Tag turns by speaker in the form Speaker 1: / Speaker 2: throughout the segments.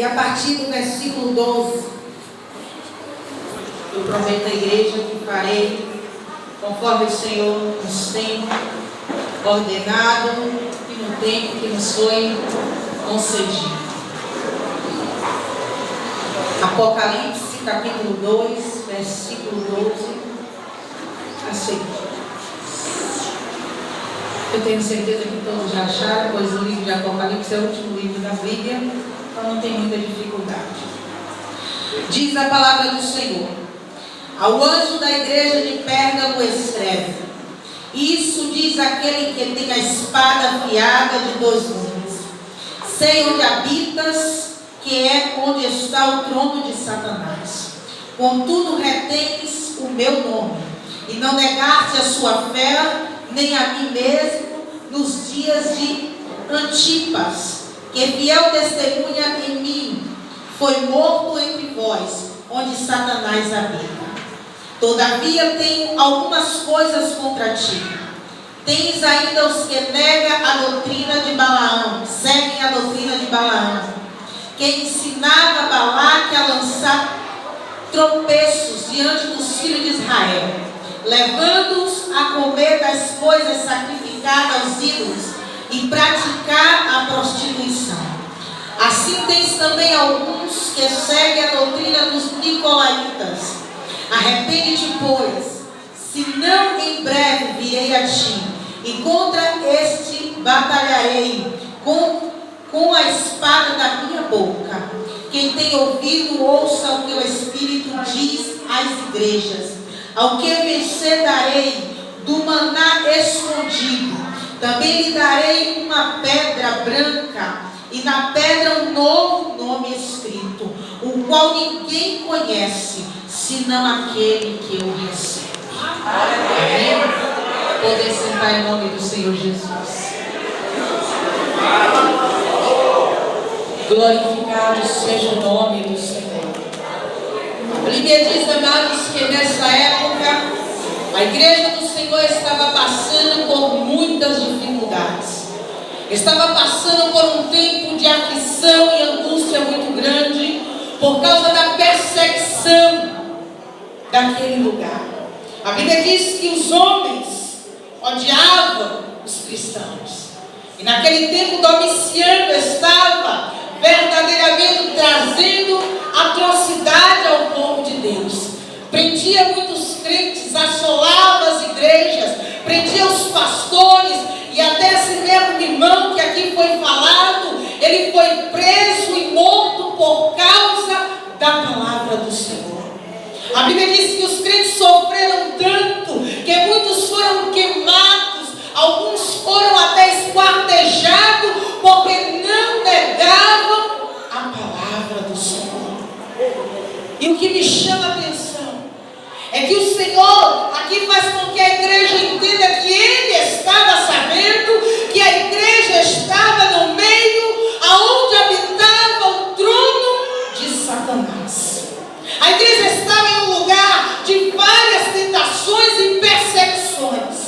Speaker 1: E a partir do versículo 12, eu prometo à igreja que farei conforme o Senhor nos tem ordenado e no tempo que nos foi concedido. Apocalipse, capítulo 2, versículo 12 a seguir. Eu tenho certeza que todos já acharam, pois o livro de Apocalipse é o último livro da Bíblia, então não tem muita dificuldade. Diz a palavra do Senhor: ao anjo da igreja de Pérgamo escreve: isso diz aquele que tem a espada afiada de 2 gumes. Sei onde habitas, que é onde está o trono de Satanás. Contudo retens o meu nome, e não negaste a sua fé, nem a mim mesmo, nos dias de Antipas, que fiel testemunha em mim, foi morto entre vós, onde Satanás habita. Todavia tenho algumas coisas contra ti. Tens ainda os que negam a doutrina de Balaão, seguem a doutrina de Balaão, que ensinava Balaque a lançar tropeços diante dos filhos de Israel, levando-os a comer das coisas sacrificadas aos ídolos e praticar a prostituição. Assim tens também alguns que seguem a doutrina dos nicolaítas. Arrepende-te, pois, senão em breve virei a ti, e contra este batalharei com a espada da minha boca. Quem tem ouvido, ouça o que o Espírito diz às igrejas. Ao que vencer darei do maná escondido. Também lhe darei uma pedra branca, e na pedra um novo nome escrito, o qual ninguém conhece, senão aquele que o recebe. Amém? Poder sentar em nome do Senhor Jesus. Glorificado seja o nome do Senhor. A Bíblia diz, amados, que nessa época a igreja do Senhor estava passando por muitas dificuldades. Estava passando por um tempo de aflição e angústia muito grande por causa da perseguição daquele lugar. A Bíblia diz que os homens odiavam os cristãos. E naquele tempo Domiciano estava verdadeiramente trazendo atrocidade ao povo de Deus. Prendia muitos crentes, assolava as igrejas, prendia os pastores, e até esse mesmo irmão que aqui foi falado, ele foi preso e morto por causa da palavra do Senhor. A Bíblia diz que os crentes sofreram tanto que muitos foram queimados, alguns foram até esquartejados porque não negavam a palavra do Senhor. E o que me chama a atenção é que o Senhor aqui faz com que a igreja entenda que Ele estava sabendo que a igreja estava no meio aonde habitava o trono de Satanás. A igreja estava em um lugar de várias tentações e perseguições.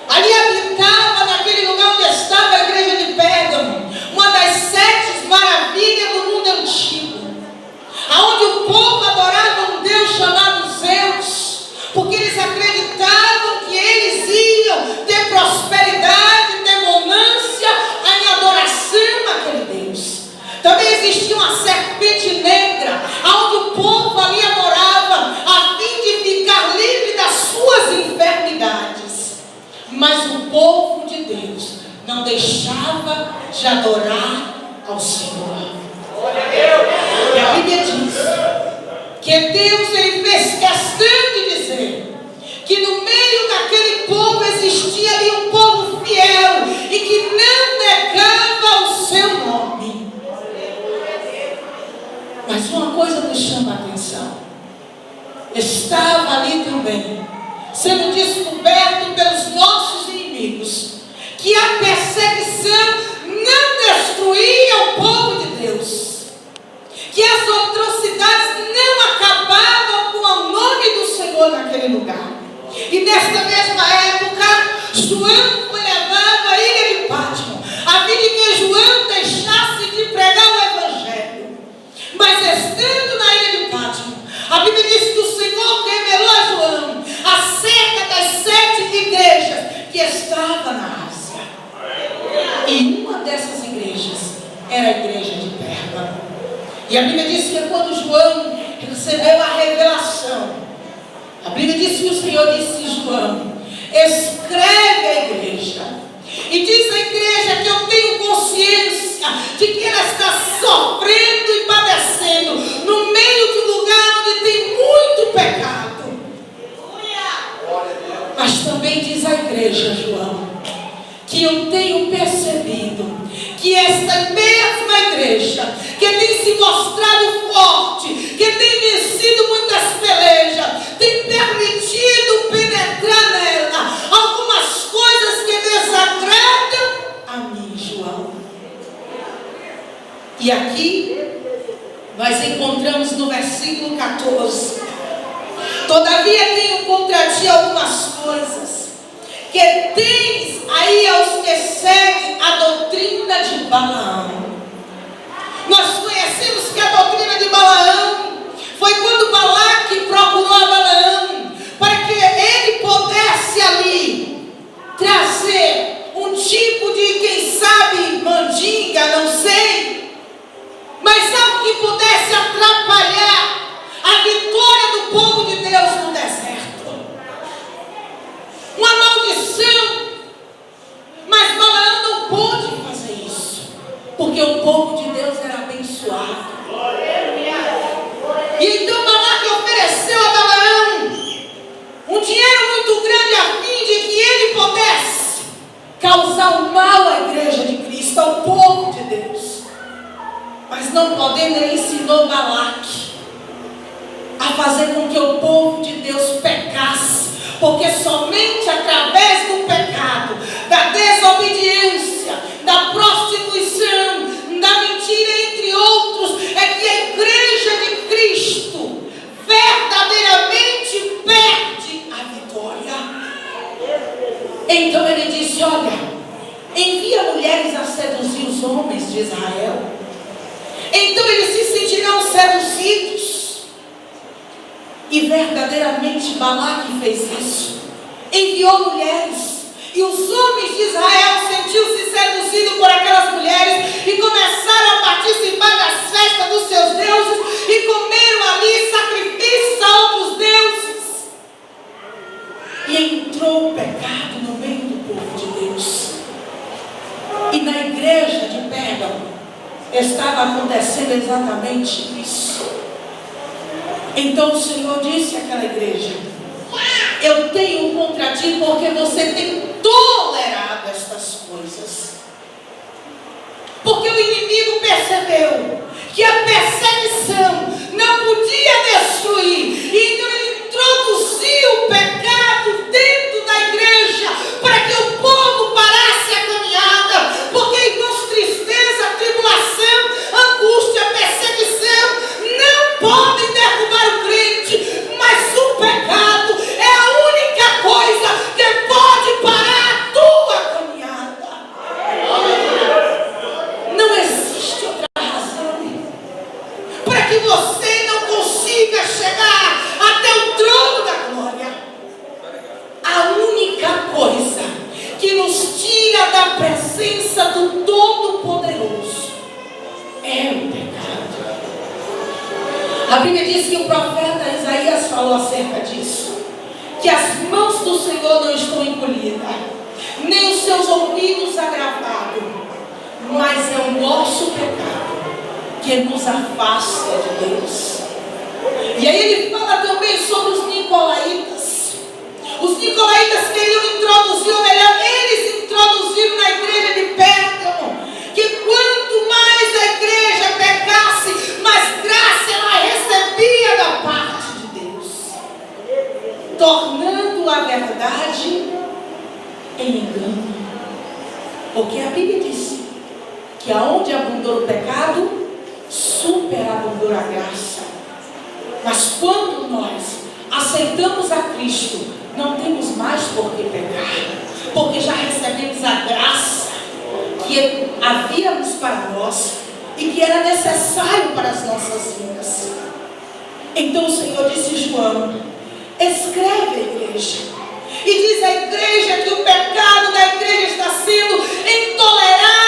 Speaker 1: Ali habitava, naquele lugar onde estava a igreja de Pérgamo, uma das 7 maravilhas do mundo antigo, aonde o povo adorava um Deus chamado Zeus, porque eles acreditavam que eles iam ter prosperidade, ter bonança em adoração àquele Deus. Também existia uma serpente negra, onde o povo ali adorava, a fim de ficar livre das suas enfermidades. Mas o povo de Deus não deixava de adorar ao Senhor. E a Bíblia diz que Deus, ele fez questão de dizer que no meio daquele povo existia ali um povo fiel e que não negava o seu nome. Mas uma coisa me chama a atenção: estava ali também sendo descoberto pelos nossos inimigos que a perseguição não destruía o povo de Deus, que as atrocidades não acabavam com o nome do Senhor naquele lugar. E nesta mesma época, João foi levado à ilha de Pátimo, a fim de que João deixasse de pregar o Evangelho. E uma dessas igrejas era a igreja de Pérgamo. E a Bíblia diz que quando João recebeu a revelação, a Bíblia diz que o Senhor disse a João: escreve a igreja. E diz a igreja que eu tenho consciência de que ela está sofrendo e padecendo no meio de um lugar onde tem muito pecado. Mas também diz a igreja, João, que eu tenho percebido que esta mesma igreja, que tem se mostrado forte, que tem vencido muitas pelejas, tem permitido penetrar nela algumas coisas que desagradam a mim, João. E aqui nós encontramos no versículo 14: todavia tenho contra ti algumas coisas, que tens aí aos que seguem a doutrina de Balaão. Nós conhecemos que a doutrina de Balaão foi quando Balaque procurou a Balaão para que ele pudesse ali trazer um tipo de, quem sabe, mandinga, não sei, mas algo que pudesse atrapalhar a vitória do povo de Deus no deserto. Uma maldição. Mas Balaão não pôde fazer isso, porque o povo de Deus era abençoado. E então Balaque ofereceu a Balaão um dinheiro muito grande a fim de que ele pudesse causar o mal à igreja de Cristo, ao povo de Deus. Mas não podendo, ele ensinou Balaque a fazer com que o povo de Deus pecasse, porque somente através do pecado, da desobediência, da prostituição, da mentira, entre outros, é que a igreja de Cristo verdadeiramente perde a vitória. Então ele disse: olha, envia mulheres a seduzir os homens de Israel, então eles se sentirão seduzidos. E verdadeiramente Balaque fez isso. Enviou mulheres. E os homens de Israel sentiram-se seduzidos por aquelas mulheres e começaram a participar das festas dos seus deuses e comeram ali sacrifícios a outros deuses. E entrou o pecado no meio do povo de Deus. E na igreja de Pérgamo estava acontecendo exatamente isso. Então o Senhor disse àquela igreja: eu tenho contra ti porque você tem tolerado estas coisas. Porque o inimigo percebeu que a perseguição não podia destruir, e então ele introduziu o pecado dentro da igreja para que o povo parasse a caminhada. Porque então tristeza, tribulação, angústia, perseguição não podem derrubar o crente, mas o pecado é a única coisa que pode parar a tua caminhada. Não existe outra razão para que você não consiga chegar até o trono da glória. A única coisa que nos tira da presença do Todo-Poderoso é o pecado. A Bíblia diz que o profeta Isaías falou acerca disso, que as mãos do Senhor não estão encolhidas, nem os seus ouvidos agravados, mas é o nosso pecado que nos afasta de Deus. E aí ele fala também sobre os nicolaítas. Os nicolaítas queriam introduzir, ou melhor, eles introduziram na igreja de Pérgamo, que quanto mais a igreja pecasse, mais graça ela recebia da parte de Deus, tornando a verdade em engano. Porque a Bíblia diz que aonde abundou o pecado, superabundou a graça. Mas quando nós aceitamos a Cristo, não temos mais por que pecar, porque já recebemos a graça que havíamos para nós e que era necessário para as nossas vidas. Então o Senhor disse: João, escreve a igreja, e diz à igreja que o pecado da igreja está sendo intolerável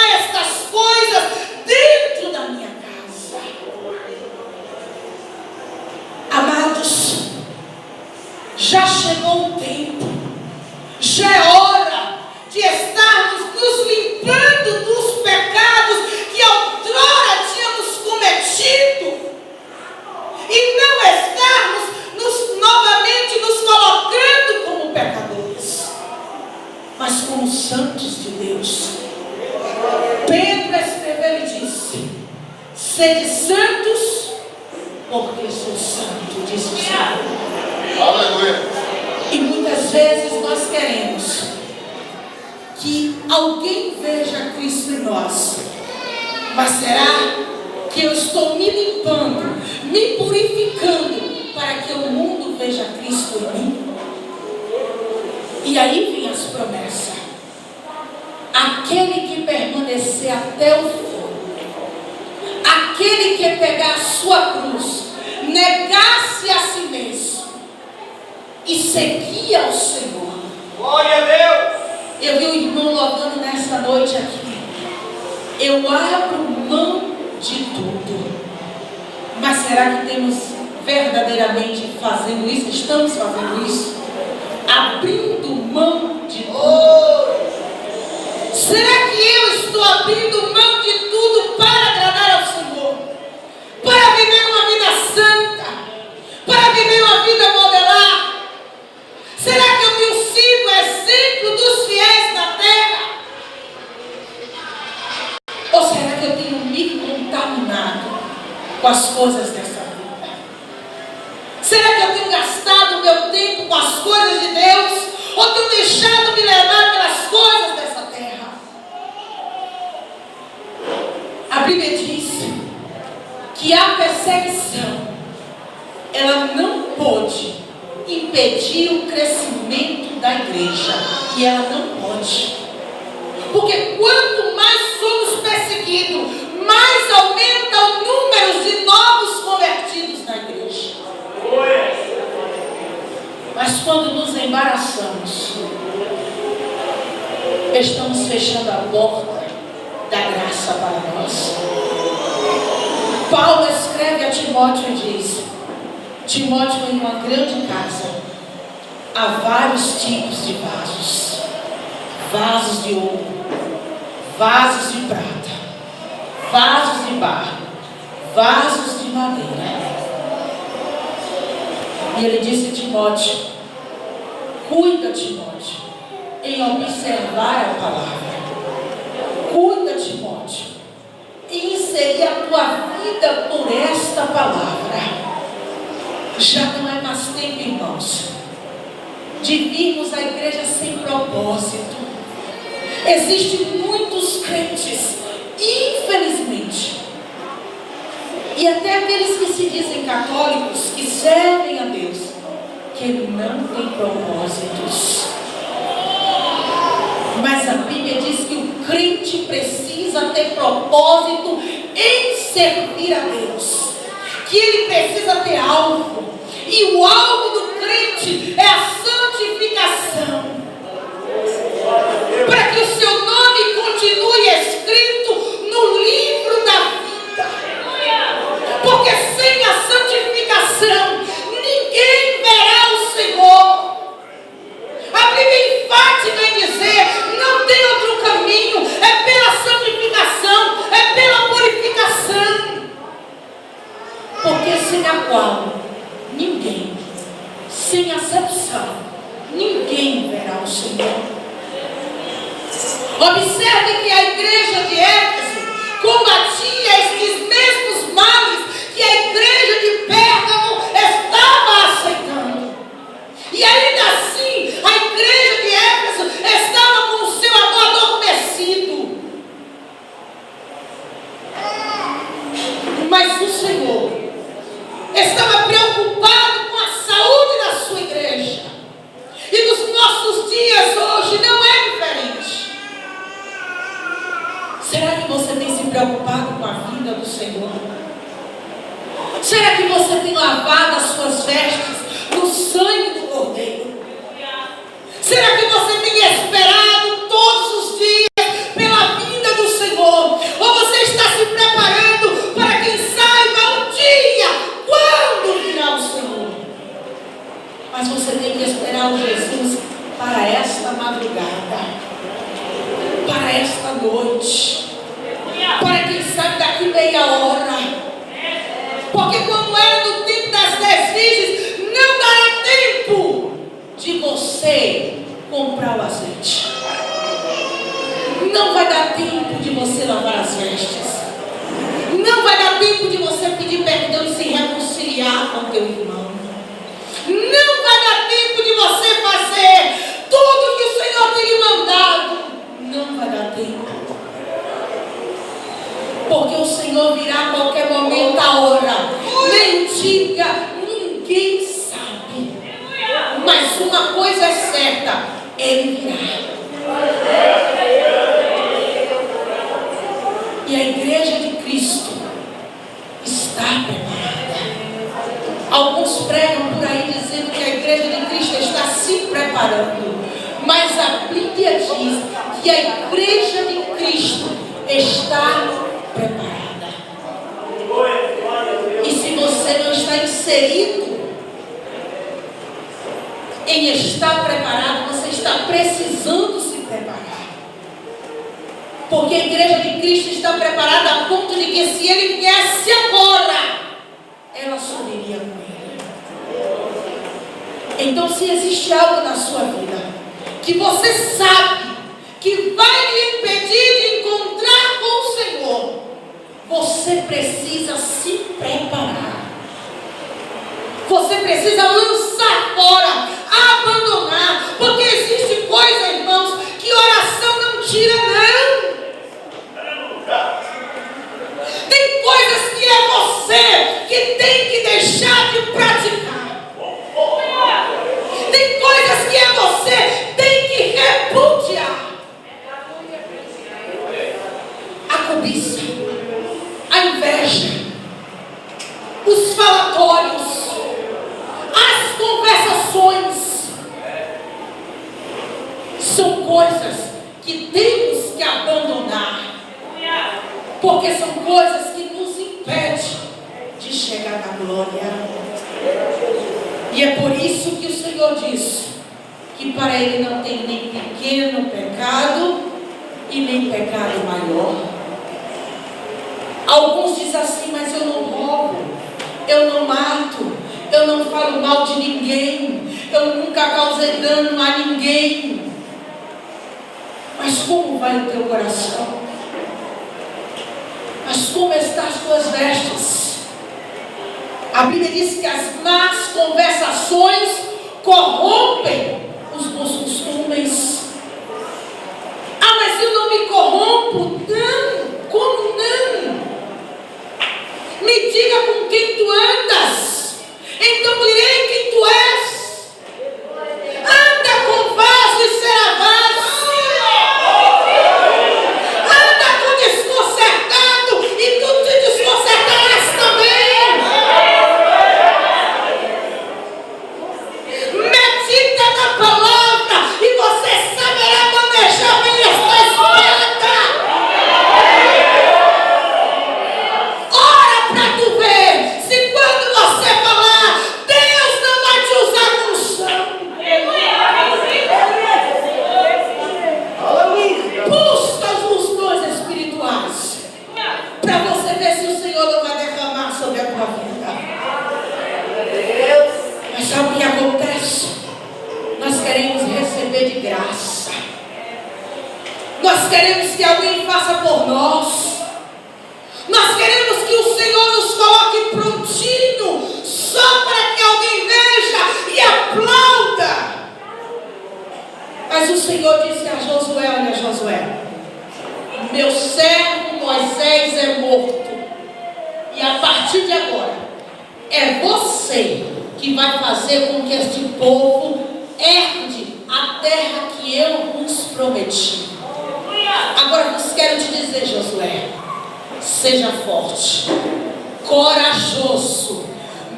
Speaker 1: Sede santos, porque sou santo, diz o Senhor.
Speaker 2: Aleluia.
Speaker 1: E muitas vezes nós queremos que alguém veja Cristo em nós. Mas será que eu estou me limpando, me purificando para que o mundo veja Cristo em mim? E aí vem as promessas. Aquele que permanecer até o fim, aquele que pegar a sua cruz, negar-se a si mesmo e seguir ao Senhor.
Speaker 2: Glória a Deus.
Speaker 1: Eu vi o irmão louvando nessa noite aqui. Eu abro mão de tudo. Mas será que temos verdadeiramente fazendo isso? Estamos fazendo isso? Abrindo mão de tudo. Será que eu estou abrindo mão de tudo para agradar ao Senhor? Para viver uma vida santa? Para viver uma vida modelar? Será que eu tenho sido exemplo dos fiéis na terra? Ou será que eu tenho me contaminado com as coisas dessa vida? Será que eu tenho gastado o meu tempo com as coisas de Deus? Ou tenho deixado me levar pelas coisas dessa terra? A Bíblia diz que a perseguição, ela não pode impedir o crescimento da igreja. E ela não pode. Porque quanto mais somos perseguidos, mais aumenta o número de novos convertidos na igreja. Mas quando nos embaraçamos, estamos fechando a porta da graça para nós. Paulo escreve a Timóteo e diz: Timóteo, em uma grande casa há vários tipos de vasos. Vasos de ouro, vasos de prata, vasos de barro, vasos de madeira. E ele disse a Timóteo: cuida, Timóteo, em observar a palavra. Cuida, Timóteo, em inserir a tua vida por esta palavra. Já não é mais tempo, irmãos, de virmos à igreja sem propósito. Existem muitos crentes, infelizmente, e até aqueles que se dizem católicos, que servem a Deus, que não têm propósitos. Mas a Bíblia diz que o crente precisa ter propósito em servir a Deus, que ele precisa ter alvo, e o alvo do crente é a santificação, para que o seu nome continue escrito no livro da vida. Porque sem a santificação ninguém verá o Senhor. A Bíblia enfática em dizer: não tem outro caminho, é pela santificação, é pela purificação. Porque sem a qual ninguém, sem acepção, ninguém verá o Senhor. Observe que a igreja de Éfeso combatia estes mesmos males que a igreja de Pérgamo estava aceitando. E ainda assim, a igreja de Éfeso estava com o seu amor adormecido. Mas o Senhor estava preocupado com a saúde da sua igreja. E nos nossos dias hoje não é diferente. Será que você tem se preocupado com a vinda do Senhor? Será que você tem lavado as suas vestes no sangue do Cordeiro? Será que você tem esperado todos os dias pela vinda do Senhor? Ou você está se preparando para quem saiba um dia quando virá o Senhor? Mas você tem que esperar o Jesus para esta madrugada, para esta noite, para quem sabe daqui meia hora. Porque como era no tempo das 10 virgens, não dará tempo de você comprar o azeite. Não vai dar tempo de você lavar as vestes. Não vai dar tempo teu irmão. Não vai dar tempo de você fazer tudo que o Senhor tem lhe mandado. Não vai dar tempo. Porque o Senhor virá a qualquer momento, a hora. Nem diga, ninguém sabe. Mas uma coisa é certa, Ele virá. E a igreja de Cristo está preparada. Alguns pregam por aí dizendo que a igreja de Cristo está se preparando. Mas a Bíblia diz que a igreja de Cristo está preparada. E se você não está inserido em estar preparado, você está precisando se preparar. Porque a igreja de Cristo está preparada a ponto de que se Ele viesse agora, ela subiria com Ele. Então, se existe algo na sua vida que você sabe que vai lhe impedir de encontrar com o Senhor, você precisa se preparar. Você precisa lançar fora, abandonar, porque existe coisa, irmãos, que oração não tira, não. Tem coisas que é você que tem que deixar de praticar. Tem coisas que é você tem que repudiar. A cobiça, a inveja, os falatórios, as conversações, são coisas que temos que abandonar, porque são coisas que nos impedem de chegar na glória. E é por isso que o Senhor diz que para Ele não tem nem pequeno pecado e nem pecado maior. Alguns dizem assim: mas eu não roubo, eu não mato, eu não falo mal de ninguém, eu nunca causei dano a ninguém. Mas como vai o teu coração? Mas como estão as tuas vestes? A Bíblia diz que as más conversações corrompem os bons costumes. Ah, mas eu não me corrompo? Não, como não? Me diga com quem tu andas, então direi quem tu és. Anda com vaso e será vaso. Anda com desconcertado e tu te desconcertarás também. Medita na palavra e você saberá manejar bem as tuas palavras. Ora para tu ver se quando você falar, Deus não vai te usar com unção. Busca os dons espirituais para você ver se o Senhor não vai derramar sobre a tua vida. Mas sabe o que acontece? Nós queremos receber de graça. Nós queremos que alguém faça por nós. Nós queremos que o Senhor nos coloque prontinho, só para que alguém veja e aplauda. Mas o Senhor disse a Josué: olha, Josué, meu servo Moisés é morto, e a partir de agora é você que vai fazer com que este povo herde a terra que eu vos prometi. Agora eu quero te dizer, Josué, seja forte, corajoso,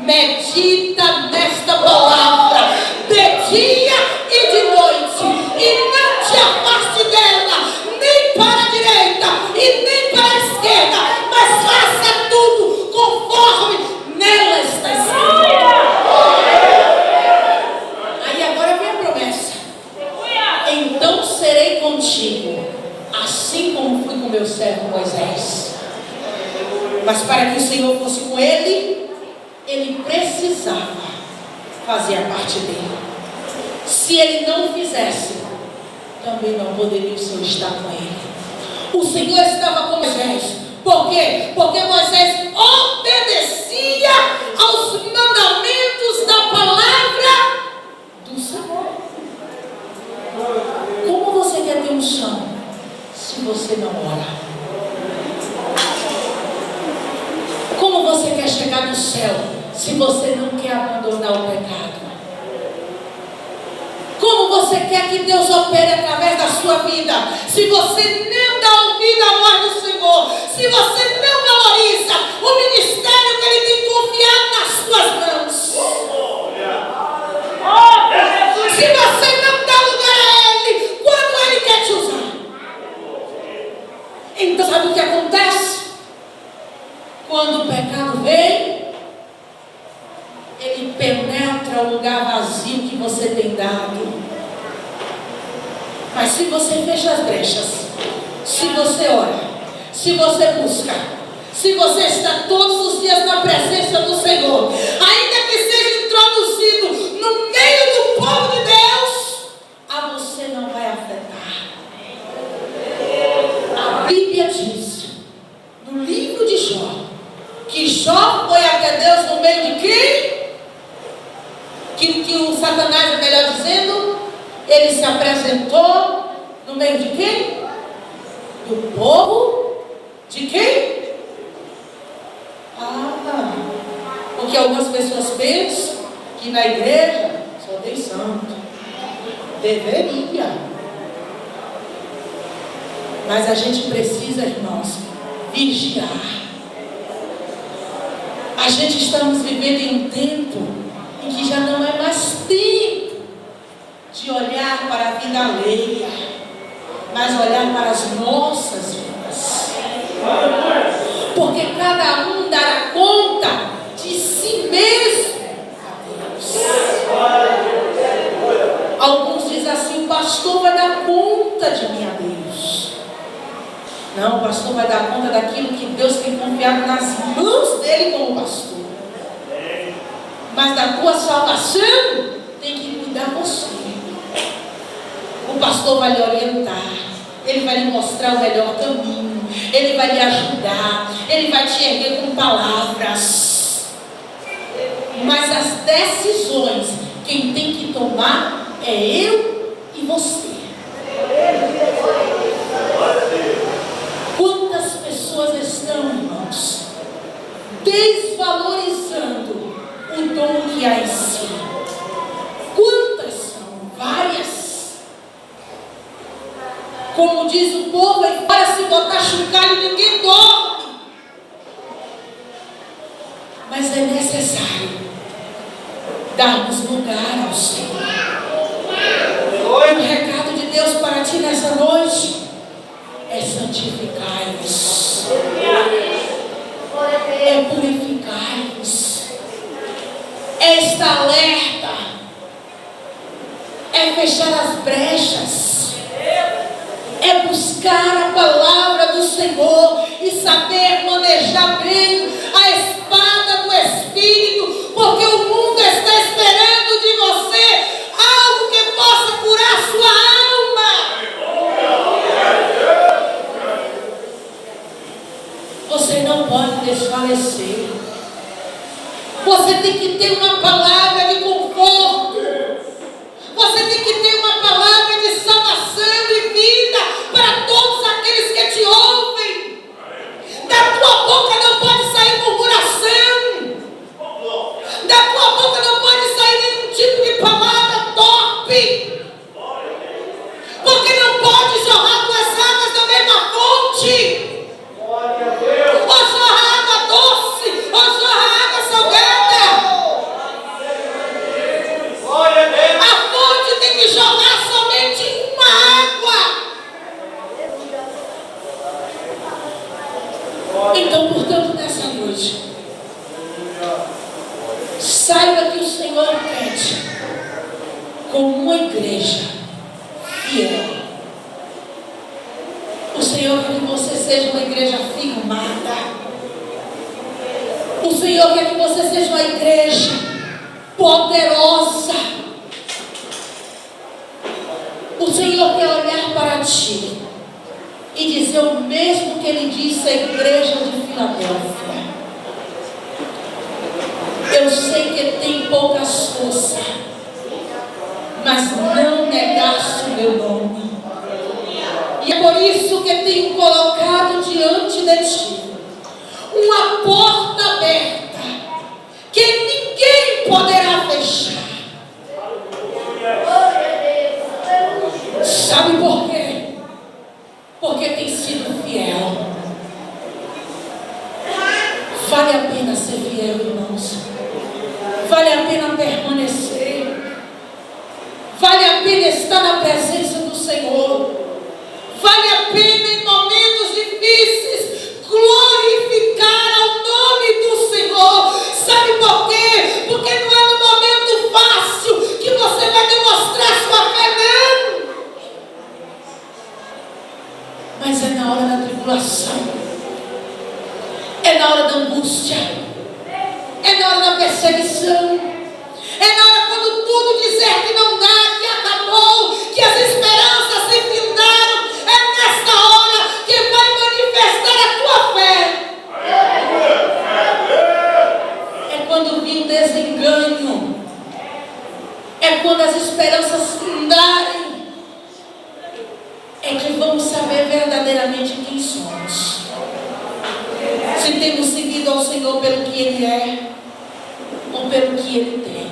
Speaker 1: medita nesta palavra de dia e de noite, e não te afaste dela, nem para a direita e nem para a esquerda, mas faça tudo conforme nela está escrito. Aí agora vem a promessa: então serei contigo, assim como fui com meu servo Moisés. Mas para que o Senhor fosse com ele, ele precisava fazer a parte dele. Se ele não fizesse, também não poderia o Senhor estar com ele. O Senhor estava com Moisés. Por quê? Porque Moisés obedecia aos mandamentos você quer chegar no céu se você não quer abandonar o pecado? Como você quer que Deus opere através da sua vida se você não dá ouvido à voz do Senhor? Se você não valoriza o ministério que Ele tem confiado nas suas mãos? Se você não dá lugar a Ele quando Ele quer te usar? Então sabe o que acontece? Quando o pecado vem, ele penetra o lugar vazio que você tem dado. Mas se você fecha as brechas, se você ora, se você busca, se você está todos os dias na presença do Senhor, ainda que seja introduzido no meio do povo de Deus, a você não vai afetar. A Bíblia diz, no livro de Jó, que Jó foi até Deus no meio de quem? Que o Satanás, melhor dizendo, ele se apresentou no meio de quem? Do povo de quem? Porque algumas pessoas pensam que na igreja só tem santo. Deveria. Mas a gente precisa, irmãos, vigiar. A gente estamos vivendo em um tempo em que já não é mais tempo de olhar para a vida alheia, mas olhar para as nossas vidas. Porque cada um dará conta de si mesmo a Deus. Alguns dizem assim: o pastor vai dar conta de mim a Deus. Não, o pastor vai dar conta daquilo que Deus tem confiado nas mãos dele como pastor. Mas da tua salvação tem que cuidar você. O pastor vai lhe orientar, ele vai lhe mostrar o melhor caminho, ele vai lhe ajudar, ele vai te erguer com palavras. Mas as decisões quem tem que tomar é eu e você. Quantas pessoas estão, irmãos, desvalorizando o dom que há em si? Quantas são? Várias. Como diz o povo, para se botar chocalho ninguém dorme. Mas é necessário darmos lugar ao Senhor. O recado de Deus para ti nessa noite é santificar-vos, é purificar-vos, é estar alerta, é fechar as brechas, é buscar a palavra do Senhor e saber manejar bem a espada do Espírito, porque o mundo está esperando de você algo que possa curar sua alma. Você não pode desfalecer. Você tem que ter uma palavra de conforto. Você tem que ter uma palavra de salvação e vida para todos aqueles que te ouvem. Da tua boca não pode sair murmuração. Da tua boca não pode sair nenhum tipo de palavra torpe. Porque não pode jorrar duas águas da mesma fonte. Ou jorra água doce, ou jorra água salgada. A fonte tem que jorrar somente uma água. Então, portanto, nessa noite, saiba que o Senhor pede como uma igreja fiel. O Senhor quer que você seja uma igreja firmada. O Senhor quer que você seja uma igreja poderosa. O Senhor quer olhar para ti e dizer o mesmo que Ele disse à igreja de Filadélfia: eu sei que tem poucas forças, mas não negaste o meu nome. E é por isso que tenho colocado diante de ti uma porta aberta fiel, irmãos. Vale a pena permanecer. Vale a pena estar na presença do Senhor. Vale a pena em momentos difíceis glorificar ao nome do Senhor. Sabe por quê? Porque não é no momento fácil que você vai demonstrar sua fé, não. Mas é na hora da tribulação. É na hora da angústia. É na hora da perseguição. É na hora quando tudo dizer que não dá, que acabou, que as esperanças se findaram. É nessa hora que vai manifestar a tua fé. É quando vir o desengano. É quando as esperanças findarem. É que vamos saber verdadeiramente quem somos. Se temos seguido ao Senhor pelo que Ele é ou pelo que Ele tem.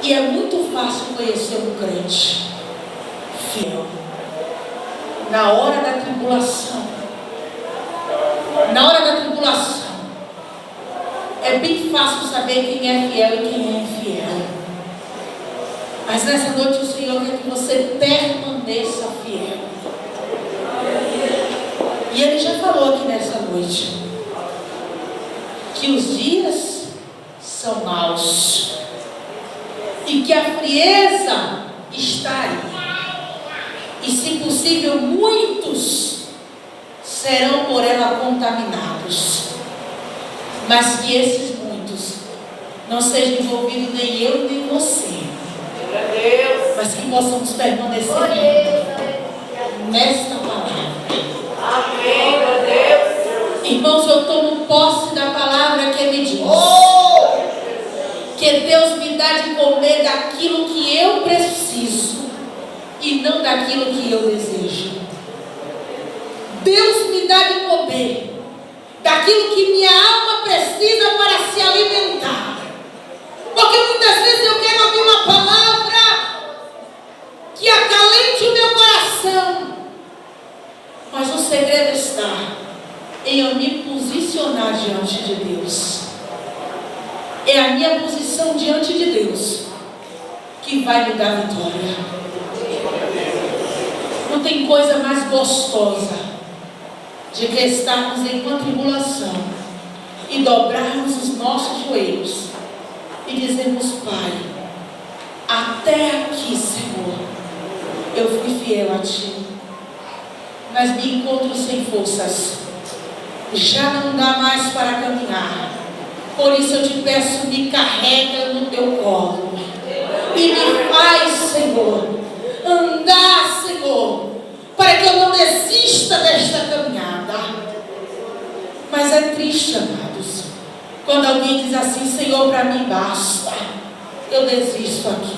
Speaker 1: E é muito fácil conhecer um crente fiel na hora da tribulação. Na hora da tribulação é bem fácil saber quem é fiel e quem é infiel. Mas nessa noite o Senhor quer que você permaneça fiel. E Ele já falou aqui nessa noite que os dias são maus e que a frieza está aí. E se possível muitos serão por ela contaminados. Mas que esses muitos não sejam envolvidos nem eu nem você. Mas que possamos permanecer nesta palavra.
Speaker 2: Amém, meu Deus.
Speaker 1: Irmãos, eu tomo posse da palavra que Ele diz. Que Deus me dá de comer daquilo que eu preciso e não daquilo que eu desejo. Deus me dá de comer daquilo que minha alma precisa para se alimentar. Porque muitas vezes eu quero ouvir uma palavra que acalente o meu coração. Mas o segredo está em eu me posicionar diante de Deus. É a minha posição diante de Deus que vai me dar vitória. Não tem coisa mais gostosa de que estarmos em uma tribulação e dobrarmos os nossos joelhos e dizermos: Pai, até aqui, Senhor, eu fui fiel a Ti, mas me encontro sem forças, já não dá mais para caminhar. Por isso eu te peço, me carrega no teu colo e me faz, Senhor, andar, Senhor, para que eu não desista desta caminhada. Mas é triste, amados, quando alguém diz assim: Senhor, para mim basta, eu desisto aqui.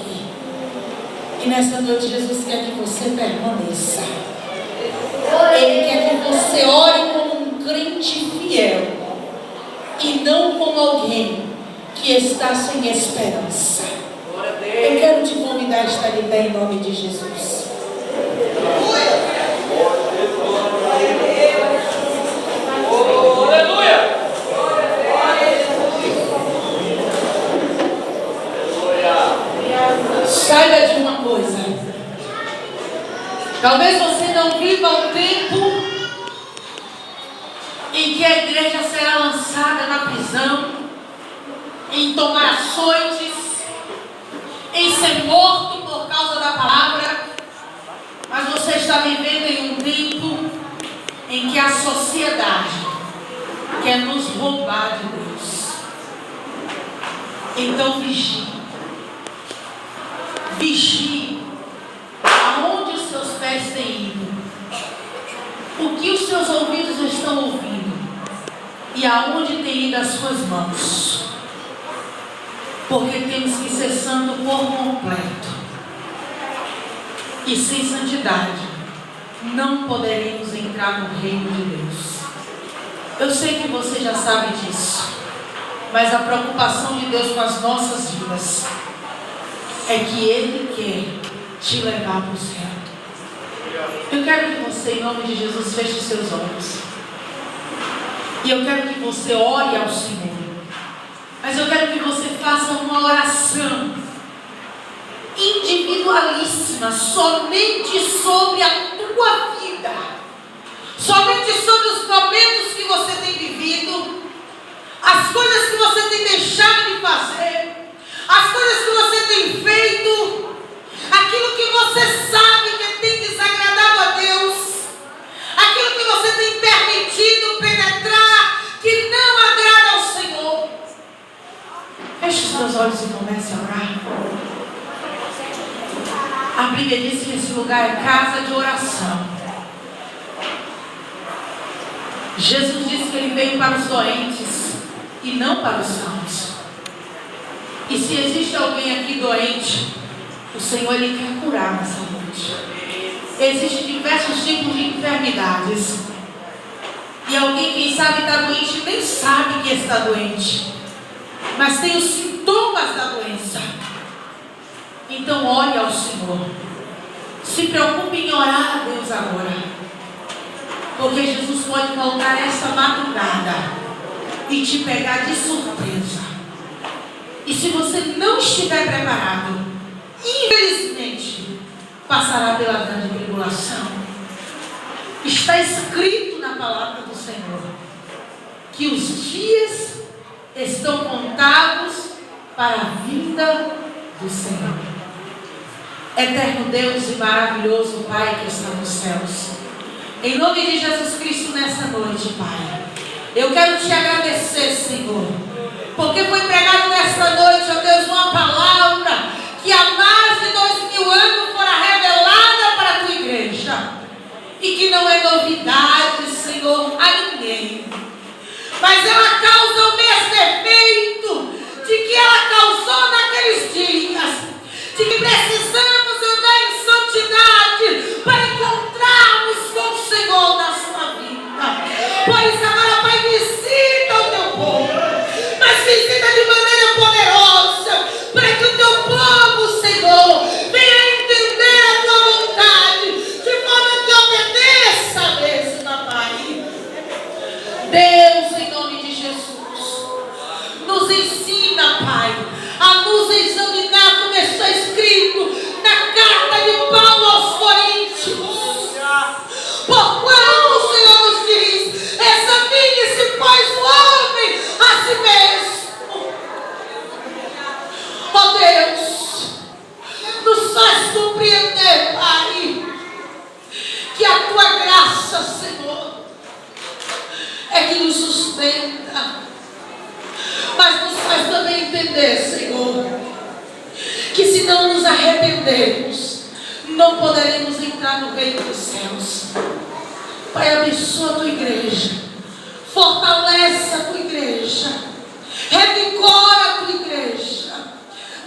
Speaker 1: E nessa noite Jesus quer que você permaneça. Ele quer que você ore como um crente fiel e não como alguém que está sem esperança. Eu quero te convidar a estar de pé em nome de Jesus.
Speaker 2: Aleluia!
Speaker 1: Saiba de uma coisa. Talvez você não viva o tempo em que a igreja será lançada na prisão, em tomar açoites, em ser morto por causa da palavra. Mas você está vivendo em um tempo em que a sociedade quer nos roubar de Deus. Então vigie. Vigie aonde os seus pés têm ido, o que os seus ouvidos estão ouvindo e aonde têm ido as suas mãos. Porque temos que ser santos por completo. E sem santidade não poderemos entrar no reino de Deus. Eu sei que você já sabe disso, mas a preocupação de Deus com as nossas vidas é que Ele quer te levar para o céu. Eu quero que você, em nome de Jesus, feche os seus olhos. E eu quero que você ore ao Senhor. Mas eu quero que você faça uma oração individualíssima, somente sobre a tua vida, somente sobre os momentos que você tem vivido, as coisas que você tem deixado de fazer, as coisas que você tem feito, aquilo que você sabe que tem desagradado a Deus, aquilo que você tem permitido penetrar, que não agrada ao Senhor. Feche os seus olhos e comece a orar. A Bíblia diz que esse lugar é casa de oração. Jesus disse que Ele veio para os doentes e não para os sãos. E se existe alguém aqui doente, o Senhor Ele quer curar nessa noite. Existem diversos tipos de enfermidades. E alguém, quem sabe, está doente nem sabe que está doente, mas tem os sintomas da doença. Então ore ao Senhor. Se preocupe em orar a Deus agora, porque Jesus pode voltar esta madrugada e te pegar de surpresa. E se você não estiver preparado, infelizmente passará pela grande tribulação. Está escrito na palavra do Senhor que os dias estão contados para a vinda do Senhor. Eterno Deus e maravilhoso Pai que está nos céus, em nome de Jesus Cristo nessa noite, Pai, eu quero te agradecer, Senhor, porque foi pregado nesta noite, ó Deus, uma palavra que há mais de 2000 anos fora revelada para a tua igreja, e que não é novidade, Senhor, a ninguém, mas ela causa o mesmo efeito de que ela causou naqueles dias, de que precisamos andar em santidade para encontrarmos com o Senhor na sua vida. Por isso agora, Pai, visita o teu povo, mas visita de maneira poderosa, para que o teu povo, Senhor, venha entender a tua vontade, de forma que obedeça mesmo, Pai. Deus, em nome de Jesus, nos ensina, Pai, a nos examinar, como está escrito na carta de Paulo aos Coríntios. Porquanto o Senhor nos diz: examine-se, pois, o homem a si mesmo. Ó Deus, nos faz compreender, Pai, que a tua graça, Senhor, é que nos sustenta. Mas nos faz também entender, Senhor, que se não nos arrependermos, não poderemos entrar no reino dos céus. Pai, abençoa a tua igreja, fortalece a tua igreja, revigora a tua igreja,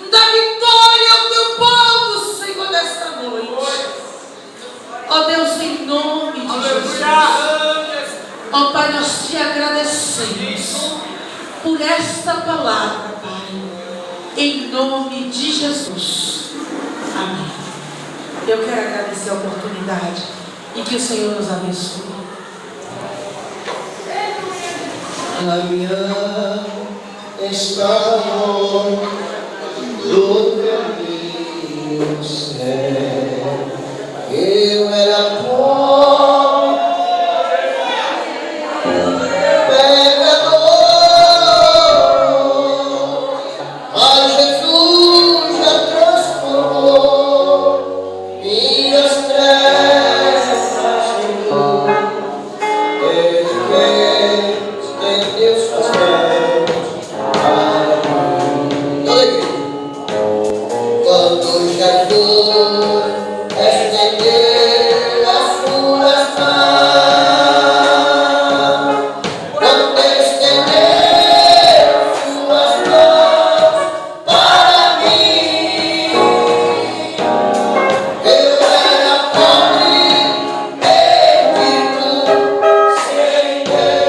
Speaker 1: dá vitória ao teu povo, Senhor, nesta noite. Ó Deus, em nome de Jesus. Ó Pai, nós te agradecemos por esta palavra, Pai, em nome de Jesus. Amém. Eu quero agradecer a oportunidade e que o Senhor nos abençoe.
Speaker 3: Caminhando estamos do caminho certo. Eu era pobre, pecador, mas Jesus já transformou minhas trevas em luz. Ele quer que Deus faz para mim. Olha aqui. Quando Jesus estender as suas mãos, quando estender suas mãos para mim, eu era pobre, mendigo, sem Deus.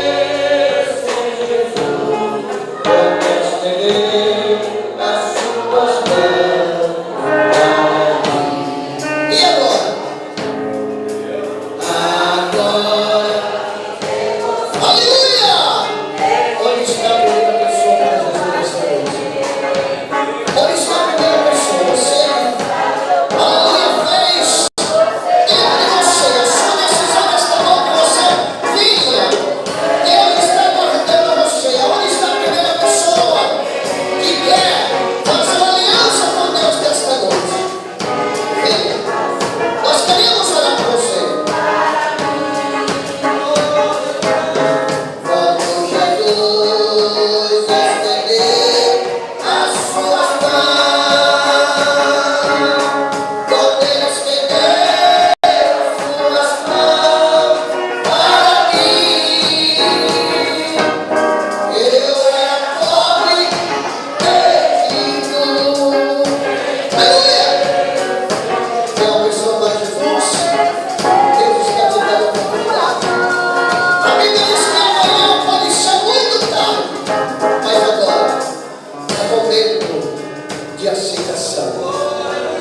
Speaker 3: coração.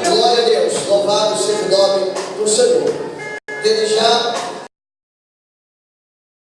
Speaker 3: Glória a Deus, louvado seja o nome do Senhor.